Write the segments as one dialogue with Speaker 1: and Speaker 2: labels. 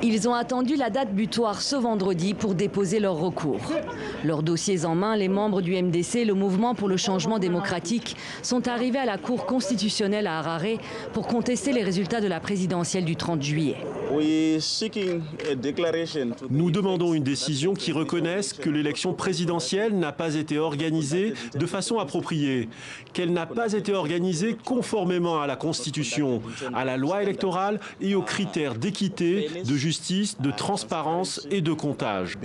Speaker 1: Ils ont attendu la date butoir ce vendredi pour déposer leur recours. Leurs dossiers en main, les membres du MDC, le mouvement pour le changement démocratique, sont arrivés à la Cour constitutionnelle à Harare pour contester les résultats de la présidentielle du 30 juillet.
Speaker 2: Nous demandons une décision qui reconnaisse que l'élection présidentielle n'a pas été organisée de façon appropriée, qu'elle n'a pas été organisée conformément à la Constitution, à la loi électorale et aux critères d'équité, de justice, de transparence et de comptage.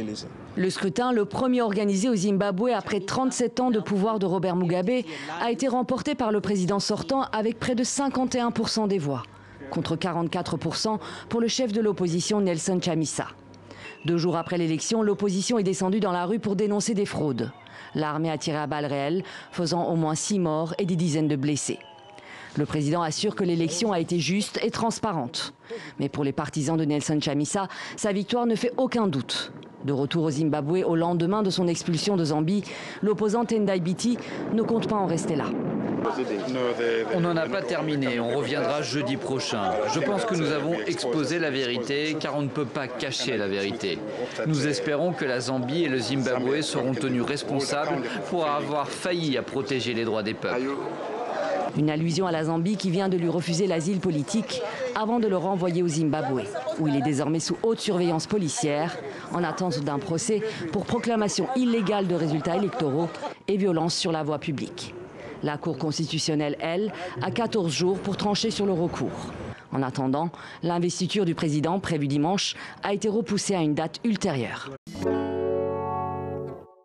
Speaker 1: Le scrutin, le premier organisé au Zimbabwe après 37 ans de pouvoir de Robert Mugabe, a été remporté par le président sortant avec près de 51% des voix, contre 44% pour le chef de l'opposition Nelson Chamisa. 2 jours après l'élection, l'opposition est descendue dans la rue pour dénoncer des fraudes. L'armée a tiré à balles réelles, faisant au moins 6 morts et des dizaines de blessés. Le président assure que l'élection a été juste et transparente. Mais pour les partisans de Nelson Chamisa, sa victoire ne fait aucun doute. De retour au Zimbabwe au lendemain de son expulsion de Zambie, l'opposant Tendai Biti ne compte pas en rester là.
Speaker 3: On n'en a pas terminé, on reviendra jeudi prochain. Je pense que nous avons exposé la vérité car on ne peut pas cacher la vérité. Nous espérons que la Zambie et le Zimbabwe seront tenus responsables pour avoir failli à protéger les droits des peuples.
Speaker 1: Une allusion à la Zambie qui vient de lui refuser l'asile politique avant de le renvoyer au Zimbabwe, où il est désormais sous haute surveillance policière, en attente d'un procès pour proclamation illégale de résultats électoraux et violence sur la voie publique. La Cour constitutionnelle, elle, a 14 jours pour trancher sur le recours. En attendant, l'investiture du président, prévue dimanche, a été repoussée à une date ultérieure.